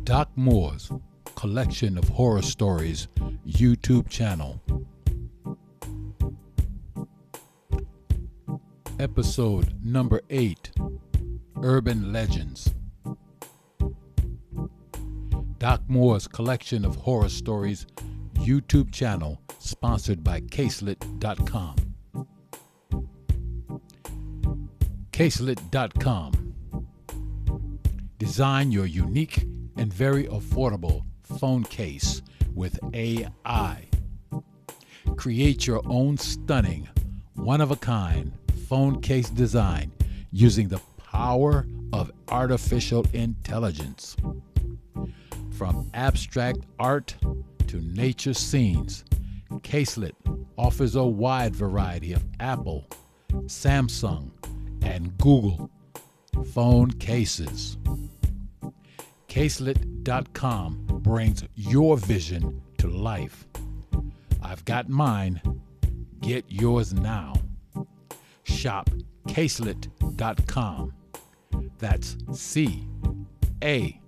Doc Moore's Collection of Horror Stories YouTube channel. Episode number 8, Urban Legends. Doc Moore's Collection of Horror Stories YouTube channel, sponsored by Caselet.com. Caselet.com. Design your unique and very affordable phone case with AI. Create your own stunning, one-of-a-kind phone case design using the power of artificial intelligence. From abstract art to nature scenes, Caselet offers a wide variety of Apple, Samsung, and Google phone cases. Caselet.com brings your vision to life. I've got mine. Get yours now. Shop Caselet.com. That's CASELYT.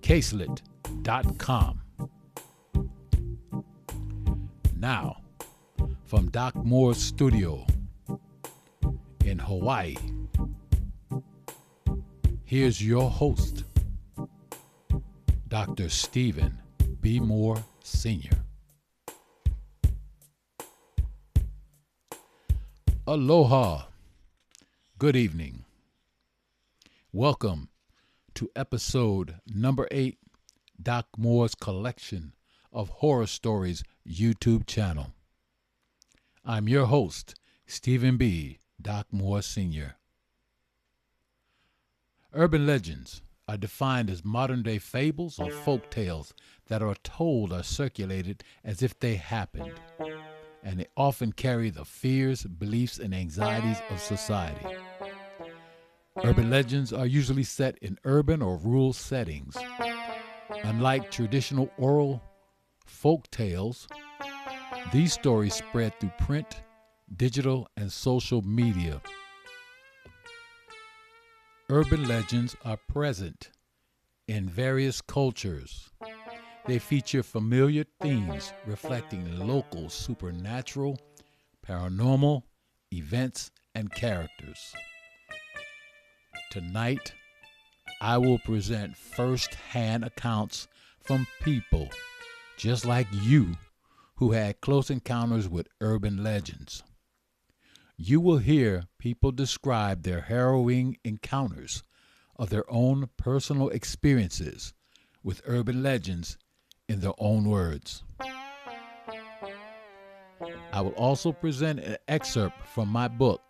Caselet.com. Now, from Doc Moore's studio in Hawaii, here's your host, Dr. Stephen B. Moore, Sr. Aloha. Good evening. Welcome to episode number 8, Doc Moore's Collection of Horror Stories YouTube channel. I'm your host, Stephen B. Doc Moore Sr. Urban legends are defined as modern-day fables or folk tales that are told or circulated as if they happened, and they often carry the fears, beliefs, and anxieties of society. Urban legends are usually set in urban or rural settings. Unlike traditional oral folk tales, these stories spread through print, digital, and social media. Urban legends are present in various cultures. They feature familiar themes reflecting local supernatural, paranormal events, and characters. Tonight, I will present first-hand accounts from people just like you who had close encounters with urban legends. You will hear people describe their harrowing encounters of their own personal experiences with urban legends in their own words. I will also present an excerpt from my book,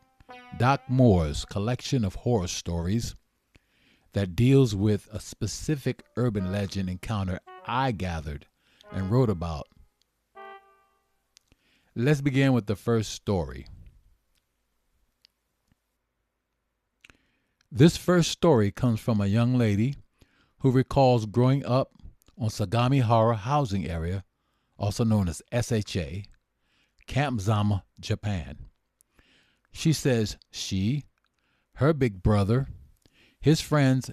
Doc Moore's Collection of Horror Stories, that deals with a specific urban legend encounter I gathered and wrote about. Let's begin with the first story. This first story comes from a young lady who recalls growing up on Sagamihara housing area, also known as SHA, Camp Zama, Japan. She says she, her big brother, his friends,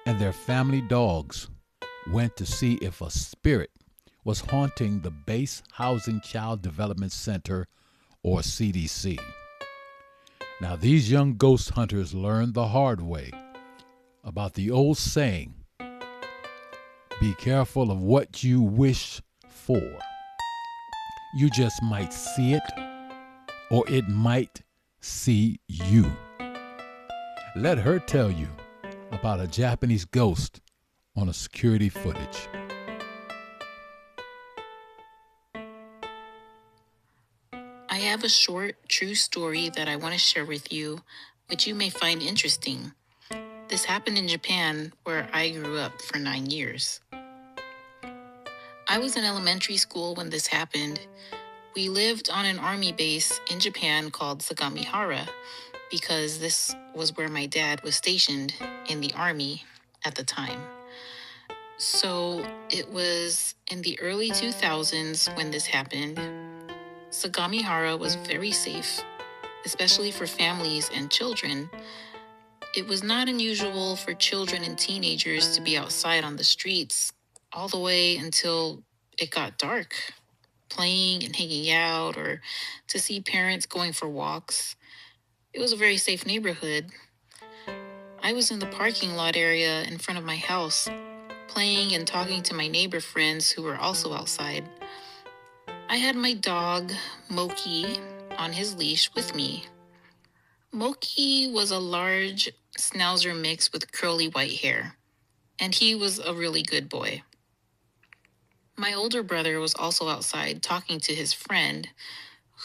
and their family dogs went to see if a spirit was haunting the Base Housing Child Development Center, or CDC. Now, these young ghost hunters learned the hard way about the old saying, be careful of what you wish for. You just might see it, or it might see you. Let her tell you about a Japanese ghost on a security footage. I have a short, true story that I want to share with you, which you may find interesting. This happened in Japan, where I grew up for 9 years. I was in elementary school when this happened. We lived on an army base in Japan called Sagamihara, because this was where my dad was stationed in the army at the time. So it was in the early 2000s when this happened. Sagamihara was very safe. especially for families and children. It was not unusual for children and teenagers to be outside on the streets all the way until it got dark, playing and hanging out, or to see parents going for walks. It was a very safe neighborhood. I was in the parking lot area in front of my house, playing and talking to my neighbor friends who were also outside. I had my dog, Moki, on his leash with me. Moki was a large schnauzer mix with curly white hair, and he was a really good boy. My older brother was also outside talking to his friend,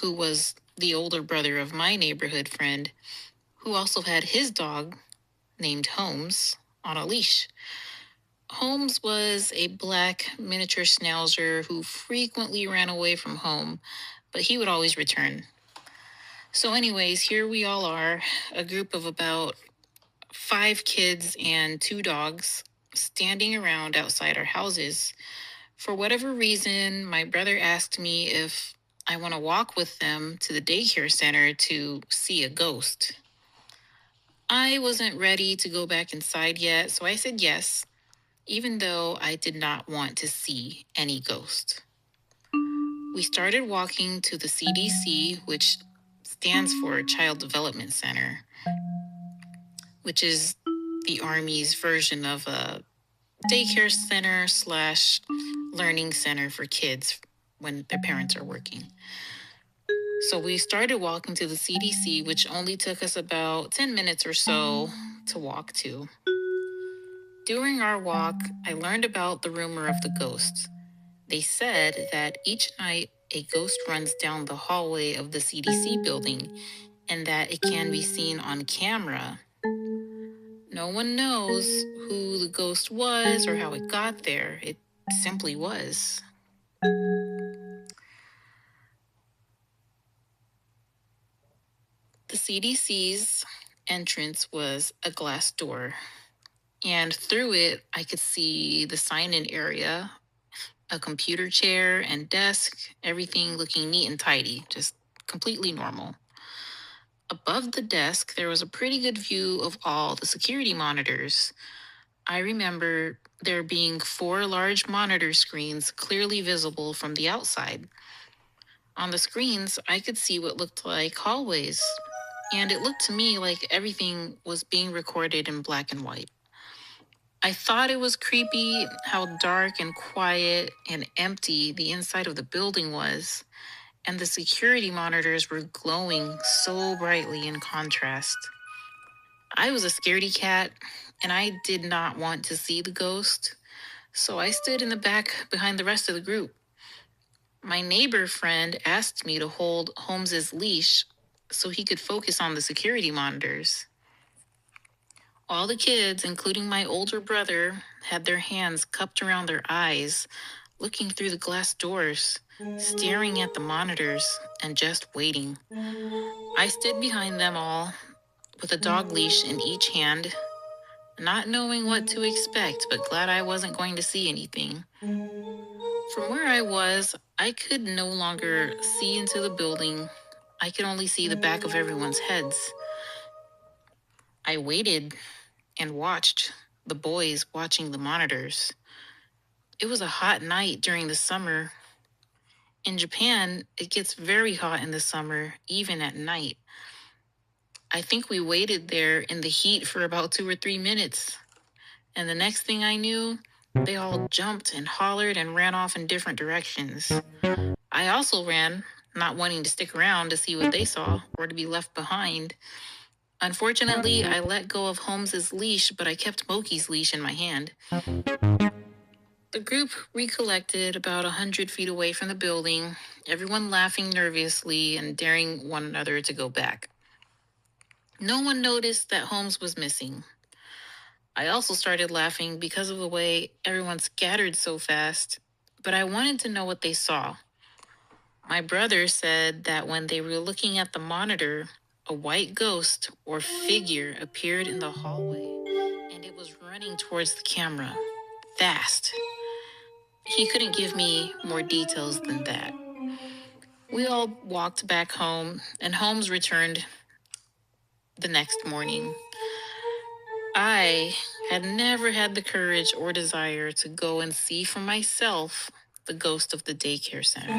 who was the older brother of my neighborhood friend, who also had his dog, named Holmes, on a leash. Holmes was a black miniature schnauzer who frequently ran away from home, but he would always return. So anyways, here we all are, a group of about 5 kids and 2 dogs standing around outside our houses. For whatever reason, my brother asked me if I want to walk with them to the daycare center to see a ghost. I wasn't ready to go back inside yet, so I said yes, even though I did not want to see any ghost. We started walking to the CDC, which stands for Child Development Center, which is the Army's version of a daycare center / learning center for kids when their parents are working. So we started walking to the CDC, which only took us about 10 minutes or so to walk to. During our walk, I learned about the rumor of the ghosts. They said that each night a ghost runs down the hallway of the CDC building and that it can be seen on camera. No one knows who the ghost was or how it got there. It simply was. The CDC's entrance was a glass door, and through it, I could see the sign-in area, a computer chair and desk, everything looking neat and tidy, just completely normal. Above the desk, there was a pretty good view of all the security monitors. I remember there being 4 large monitor screens clearly visible from the outside. On the screens, I could see what looked like hallways, and it looked to me like everything was being recorded in black and white. I thought it was creepy how dark and quiet and empty the inside of the building was, and the security monitors were glowing so brightly in contrast. I was a scaredy cat, and I did not want to see the ghost, so I stood in the back behind the rest of the group. My neighbor friend asked me to hold Holmes's leash so he could focus on the security monitors. All the kids, including my older brother, had their hands cupped around their eyes, looking through the glass doors, staring at the monitors, and just waiting. I stood behind them all, with a dog leash in each hand, not knowing what to expect, but glad I wasn't going to see anything. From where I was, I could no longer see into the building. I could only see the back of everyone's heads. I waited and watched the boys watching the monitors. It was a hot night during the summer. In Japan, it gets very hot in the summer, even at night. I think we waited there in the heat for about 2 or 3 minutes. And the next thing I knew, they all jumped and hollered and ran off in different directions. I also ran, not wanting to stick around to see what they saw or to be left behind. Unfortunately, I let go of Holmes's leash, but I kept Moki's leash in my hand. The group recollected about 100 feet away from the building, everyone laughing nervously and daring one another to go back. No one noticed that Holmes was missing. I also started laughing because of the way everyone scattered so fast, but I wanted to know what they saw. My brother said that when they were looking at the monitor, a white ghost or figure appeared in the hallway, and it was running towards the camera, fast. He couldn't give me more details than that. We all walked back home, and Holmes returned the next morning. I had never had the courage or desire to go and see for myself the ghost of the daycare center.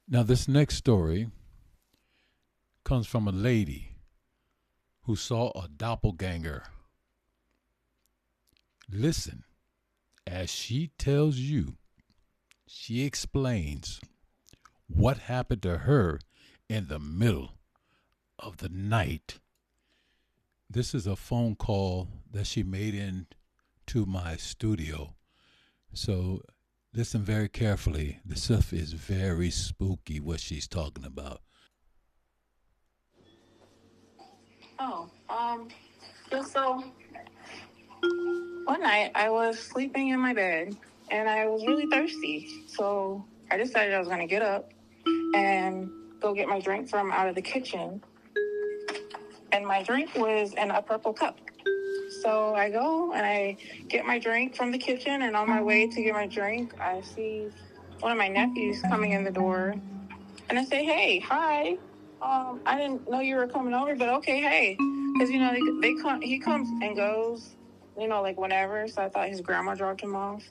Now, this next story comes from a lady who saw a doppelganger. Listen as she tells you, she explains what happened to her in the middle of the night. This is a phone call that she made into my studio. So listen very carefully. The stuff is very spooky, what she's talking about. So one night I was sleeping in my bed and I was really thirsty. So I decided I was going to get up and go get my drink from out of the kitchen. And my drink was in a purple cup. So I go and I get my drink from the kitchen, and on my way to get my drink, I see one of my nephews coming in the door. And I say, hey, hi. I didn't know you were coming over, but okay, hey. Because, he comes and goes, like whenever. So I thought his grandma dropped him off.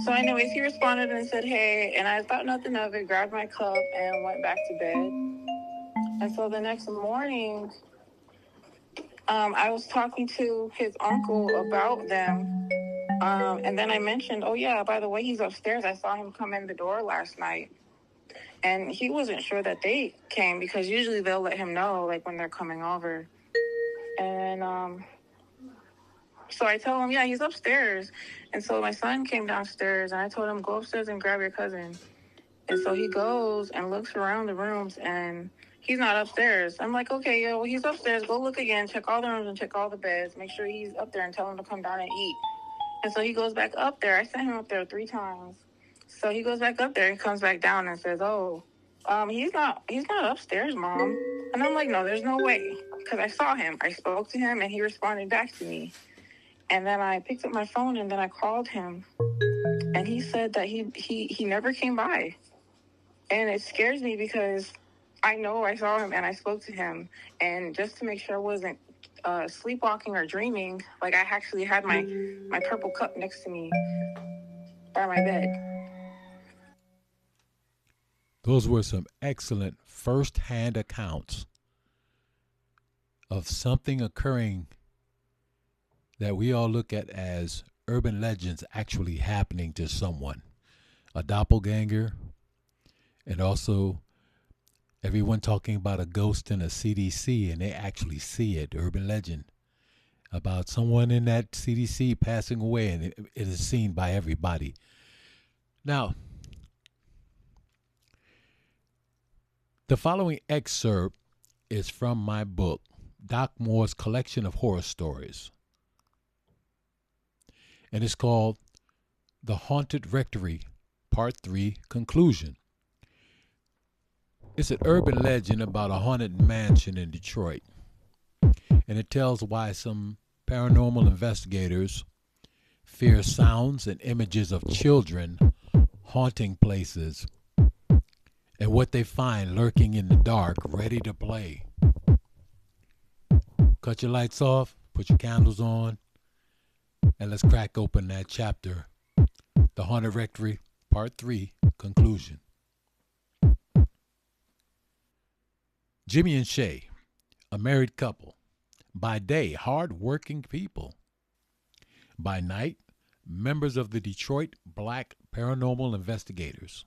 So anyways, he responded and said, hey. And I thought nothing of it, grabbed my cup and went back to bed. And so the next morning, I was talking to his uncle about them. And then I mentioned, oh, yeah, by the way, he's upstairs. I saw him come in the door last night. And he wasn't sure that they came because usually they'll let him know, like, when they're coming over. And so I tell him, yeah, he's upstairs. And so my son came downstairs, and I told him, go upstairs and grab your cousin. And so he goes and looks around the rooms, and he's not upstairs. I'm like, okay, well, he's upstairs. Go look again. Check all the rooms and check all the beds. Make sure he's up there and tell him to come down and eat. And so he goes back up there. I sent him up there 3 times. So he goes back up there and comes back down and says, he's not upstairs, Mom. And I'm like, no, there's no way. Because I saw him. I spoke to him, and he responded back to me. And then I picked up my phone, and then I called him. And he said that he never came by. And it scares me because I know I saw him and I spoke to him. And just to make sure I wasn't sleepwalking or dreaming, like I actually had my purple cup next to me by my bed. Those were some excellent first-hand accounts of something occurring that we all look at as urban legends actually happening to someone. A doppelganger, and also everyone talking about a ghost in a CDC, and they actually see it. Urban legend about someone in that CDC passing away, and it is seen by everybody. Now, the following excerpt is from my book, Doc Moore's Collection of Horror Stories. And it's called The Haunted Rectory, Part 3, Conclusion. It's an urban legend about a haunted mansion in Detroit. And it tells why some paranormal investigators fear sounds and images of children haunting places and what they find lurking in the dark, ready to play. Cut your lights off, put your candles on, and let's crack open that chapter, The Haunted Rectory, Part 3, Conclusion. Jimmy and Shay, a married couple. By day, hard-working people. By night, members of the Detroit Black Paranormal Investigators.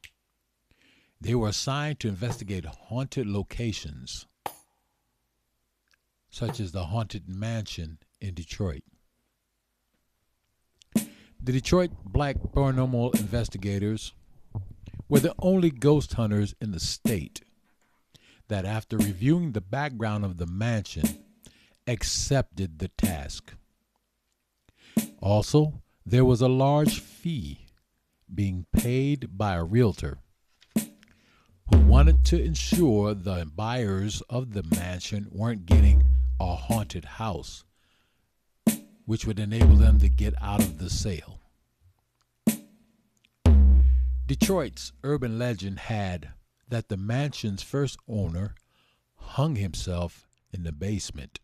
They were assigned to investigate haunted locations, such as the Haunted Mansion in Detroit. The Detroit Black Paranormal Investigators were the only ghost hunters in the state that, after reviewing the background of the mansion, accepted the task. Also, there was a large fee being paid by a realtor who wanted to ensure the buyers of the mansion weren't getting a haunted house, which would enable them to get out of the sale. Detroit's urban legend had that the mansion's first owner hung himself in the basement.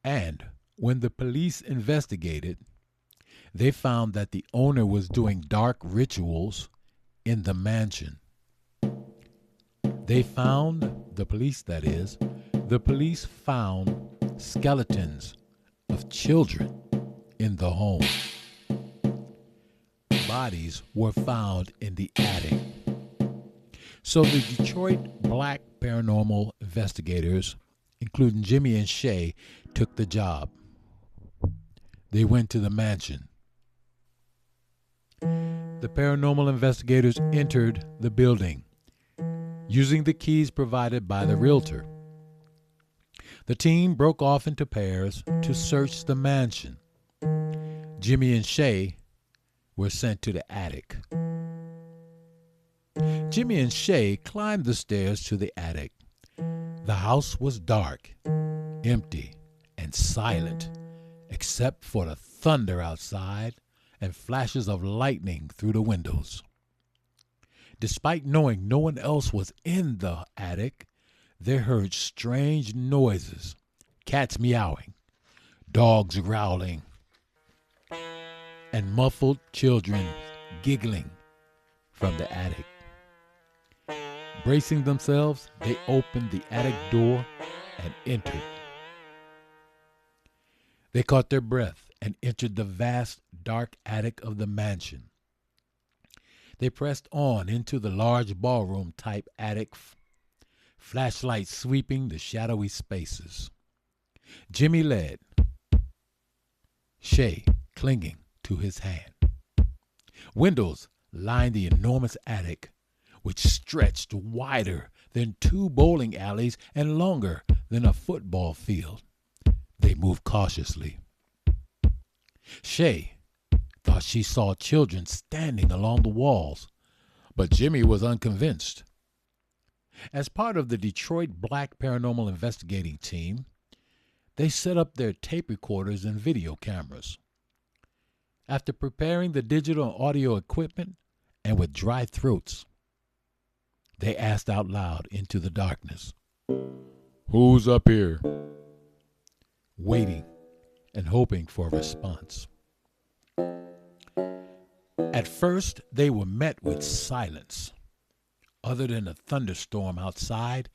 And when the police investigated, they found that the owner was doing dark rituals in the mansion. The police found skeletons of children in the home. Bodies were found in the attic. So the Detroit Black paranormal investigators, including Jimmy and Shay, took the job. They went to the mansion. The paranormal investigators entered the building using the keys provided by the realtor. The team broke off into pairs to search the mansion. Jimmy and Shay were sent to the attic. Jimmy and Shay climbed the stairs to the attic. The house was dark, empty, and silent, except for the thunder outside and flashes of lightning through the windows. Despite knowing no one else was in the attic, they heard strange noises, cats meowing, dogs growling, and muffled children giggling from the attic. Bracing themselves, they opened the attic door and entered. They caught their breath and entered the vast, dark attic of the mansion. They pressed on into the large ballroom-type attic, flashlights sweeping the shadowy spaces. Jimmy led, Shay clinging to his hand. Windows lined the enormous attic, which stretched wider than 2 bowling alleys and longer than a football field. They moved cautiously. Shay thought she saw children standing along the walls, but Jimmy was unconvinced. As part of the Detroit Black Paranormal Investigating Team, they set up their tape recorders and video cameras. After preparing the digital and audio equipment and with dry throats, they asked out loud into the darkness, "Who's up here?" Waiting and hoping for a response. At first, they were met with silence, other than a thunderstorm outside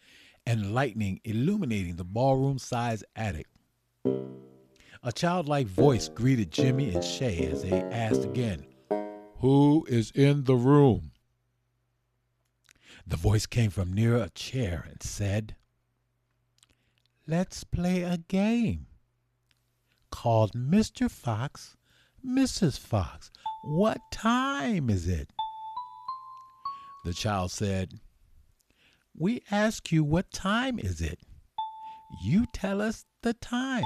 and lightning illuminating the ballroom-sized attic. A childlike voice greeted Jimmy and Shay as they asked again, "Who is in the room?" The voice came from near a chair and said, "Let's play a game called Mr. Fox, Mrs. Fox. What time is it?" The child said, "We ask you what time is it. You tell us the time,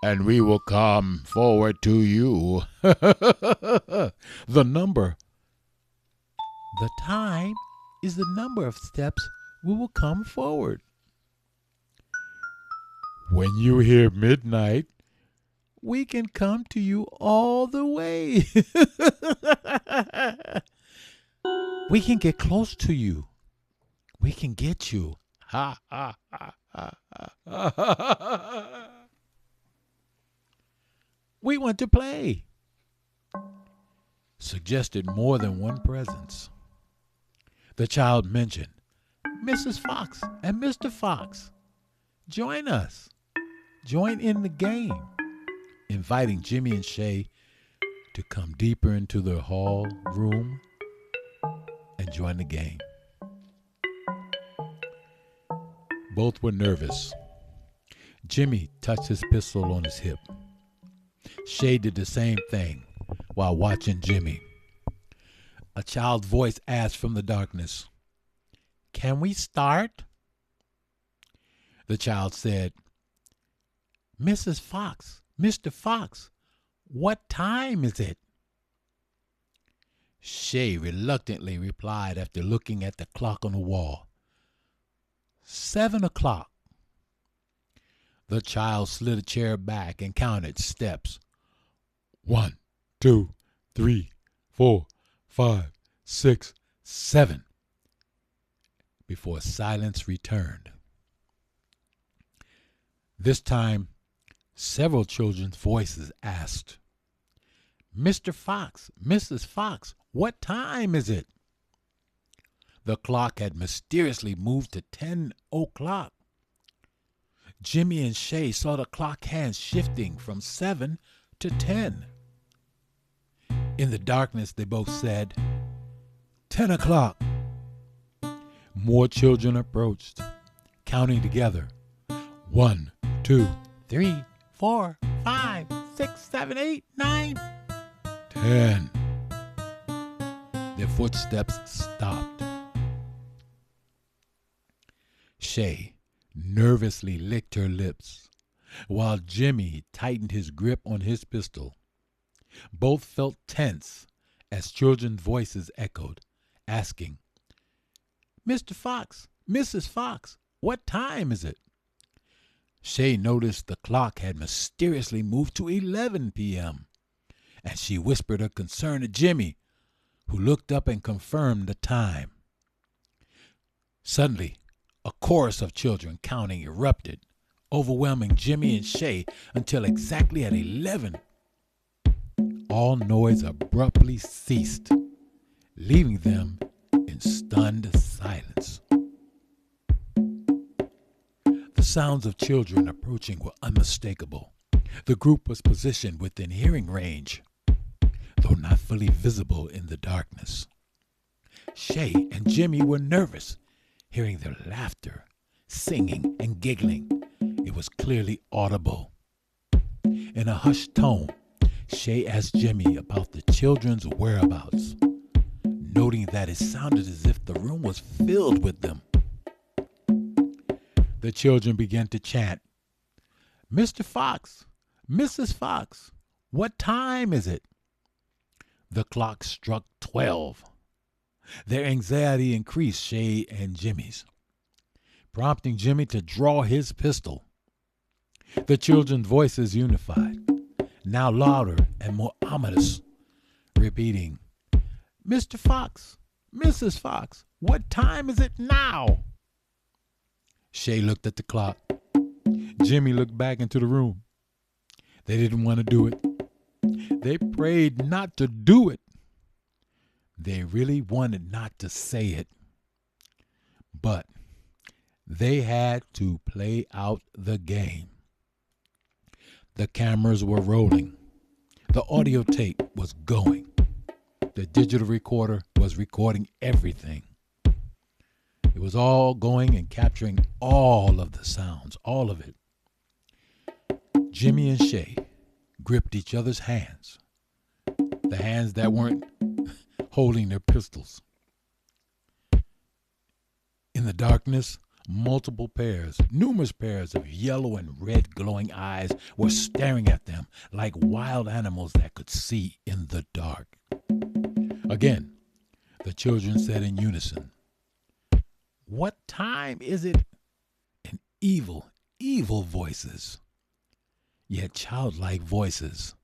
and we will come forward to you." The time is the number of steps we will come forward. When you hear midnight, we can come to you all the way. We can get close to you. We can get you. Ha, ha, ha, ha, ha. We want to play. Suggested more than one presence. The child mentioned, "Mrs. Fox and Mr. Fox, join us. Join in the game," inviting Jimmy and Shay to come deeper into the hall room and join the game. Both were nervous. Jimmy touched his pistol on his hip. Shay did the same thing while watching Jimmy. A child's voice asked from the darkness, "Can we start?" The child said, "Mrs. Fox, Mr. Fox, what time is it?" Shay reluctantly replied after looking at the clock on the wall, 7 o'clock. The child slid a chair back and counted steps. 1, 2, 3, 4, 5, 6, 7, before silence returned. This time, several children's voices asked, "Mr. Fox, Mrs. Fox, what time is it?" The clock had mysteriously moved to 10 o'clock. Jimmy and Shay saw the clock hands shifting from 7 to 10. In the darkness, they both said, 10 o'clock. More children approached, counting together. 1, 2, 3, 4, 5, 6, 7, 8, 9, 10. Their footsteps stopped. Shay nervously licked her lips, while Jimmy tightened his grip on his pistol. Both felt tense as children's voices echoed, asking, "Mr. Fox, Mrs. Fox, what time is it?" Shay noticed the clock had mysteriously moved to 11 p.m., and she whispered her concern to Jimmy, who looked up and confirmed the time. Suddenly, a chorus of children counting erupted, overwhelming Jimmy and Shay until exactly at 11. All noise abruptly ceased, leaving them in stunned silence. The sounds of children approaching were unmistakable. The group was positioned within hearing range, though not fully visible in the darkness. Shay and Jimmy were nervous, hearing their laughter, singing, and giggling. It was clearly audible. In a hushed tone, Shay asked Jimmy about the children's whereabouts, noting that it sounded as if the room was filled with them. The children began to chant, "Mr. Fox, Mrs. Fox, what time is it?" The clock struck 12. Their anxiety increased Shay and Jimmy's, prompting Jimmy to draw his pistol. The children's voices unified, now louder and more ominous, repeating, "Mr. Fox, Mrs. Fox, what time is it now?" Shay looked at the clock. Jimmy looked back into the room. They didn't want to do it. They prayed not to do it. They really wanted not to say it. But they had to play out the game. The cameras were rolling. The audio tape was going. The digital recorder was recording everything. It was all going and capturing all of the sounds, all of it. Jimmy and Shay gripped each other's hands, the hands that weren't holding their pistols. In the darkness, numerous pairs of yellow and red glowing eyes were staring at them like wild animals that could see in the dark. Again, the children said in unison, "What time is it?" In evil, evil voices, yet childlike voices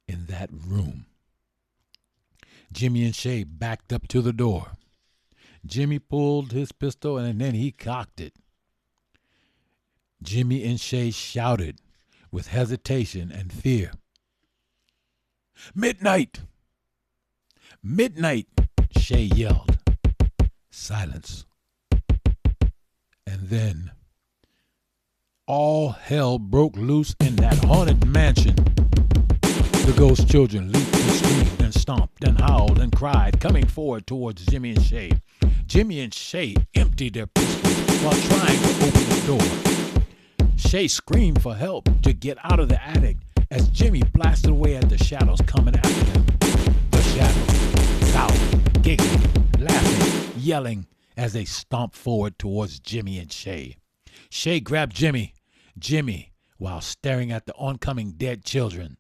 in that room. Jimmy and Shay backed up to the door. Jimmy pulled his pistol and then he cocked it. Jimmy and Shay shouted with hesitation and fear, "Midnight! Midnight!" Shay yelled. Silence. And then all hell broke loose in that haunted mansion. The ghost children leaped and screamed and stomped and howled and cried, coming forward towards Jimmy and Shay. Jimmy and Shay emptied their pistols while trying to open the door. Shay screamed for help to get out of the attic as Jimmy blasted away at the shadows coming after them. The shadows, shouting, giggling, laughing, yelling as they stomped forward towards Jimmy and Shay. Shay grabbed Jimmy, while staring at the oncoming dead children.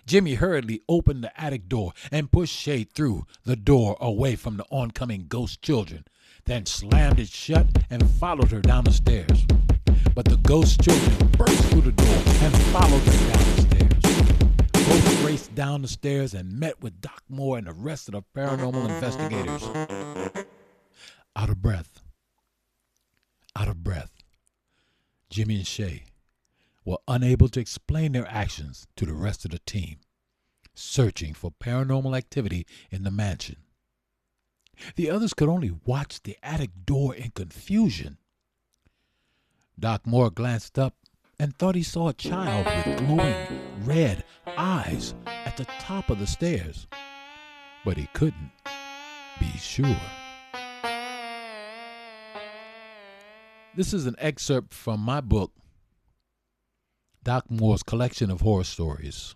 Jimmy hurriedly opened the attic door and pushed Shay through the door away from the oncoming ghost children, then slammed it shut and followed her down the stairs. But the ghost children burst through the door and followed her down the stairs. both raced down the stairs and met with Doc Moore and the rest of the paranormal investigators. Out of breath, Jimmy and Shay were unable to explain their actions to the rest of the team, searching for paranormal activity in the mansion. The others could only watch the attic door in confusion. Doc Moore glanced up and thought he saw a child with glowing red eyes at the top of the stairs, but he couldn't be sure. This is an excerpt from my book, Doc Moore's Collection of Horror Stories.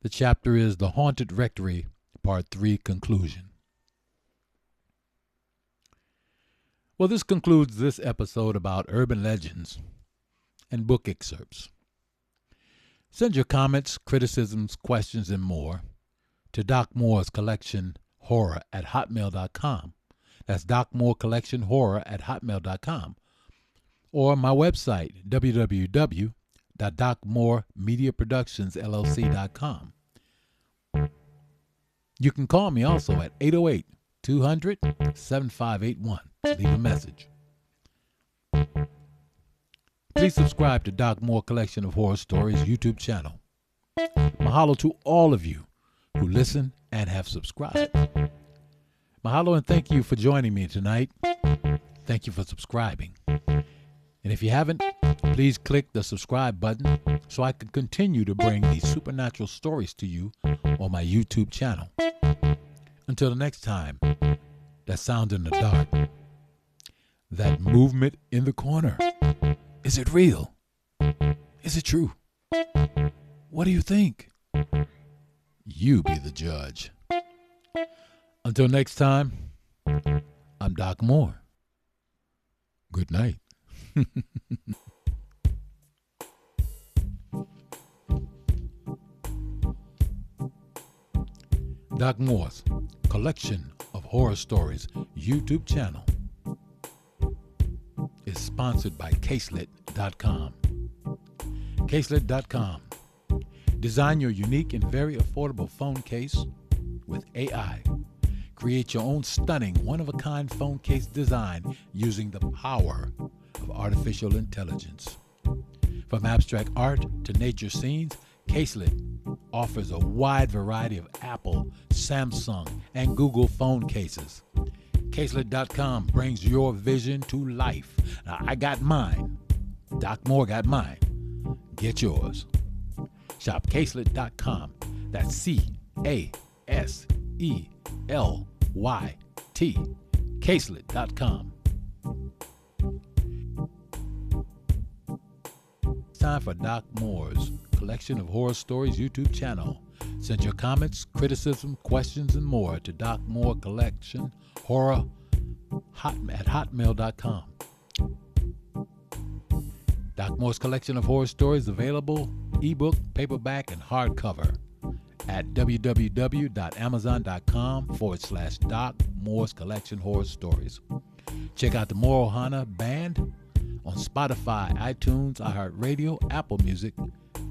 The chapter is The Haunted Rectory, Part 3, Conclusion. Well, this concludes this episode about urban legends and book excerpts. Send your comments, criticisms, questions, and more to Doc Moore's Collection Horror at hotmail.com. That's Doc Moore Collection Horror at hotmail.com. Or my website, www.docmoremediaproductionsllc.com. You can call me also at 808-200-7581. Leave a message. Please subscribe to Doc Moore Collection of Horror Stories YouTube channel. Mahalo to all of you who listen and have subscribed. Mahalo and thank you for joining me tonight. Thank you for subscribing. And if you haven't, please click the subscribe button so I can continue to bring these supernatural stories to you on my YouTube channel. Until the next time, that sound in the dark, that movement in the corner, is it real? Is it true? What do you think? You be the judge. Until next time, I'm Doc Moore. Good night. Doc Moore's Collection of Horror Stories YouTube channel is sponsored by Caselet.com. Caselet.com. Design your unique and very affordable phone case with AI. Create your own stunning, one-of-a-kind phone case design using the power of artificial intelligence. From abstract art to nature scenes, Caselet offers a wide variety of Apple, Samsung, and Google phone cases. Caselet.com brings your vision to life. Now, I got mine. Doc Moore got mine. Get yours. Shop Caselet.com. That's CASELYT. Caselet.com. It's time for Doc Moore's Collection of Horror Stories YouTube channel. Send your comments, criticism, questions, and more to Doc Moore Collection Horror at hotmail.com. Doc Moore's Collection of Horror Stories available ebook, paperback, and hardcover at www.amazon.com/Doc Moore's Collection Horror Stories. Check out the Moore Ohana Band on Spotify, iTunes, iHeartRadio, Apple Music,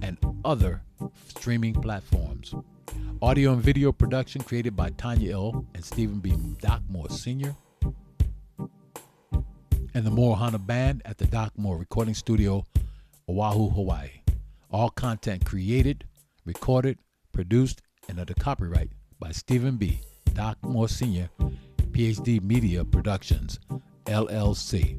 and other streaming platforms. Audio and video production created by Tanya L. and Stephen B. Doc Moore Sr. and the Moore Ohana Band at the Doc Moore Recording Studio, Oahu, Hawaii. All content created, recorded, produced, and under copyright by Stephen B. Doc Moore Sr., PhD Media Productions, LLC.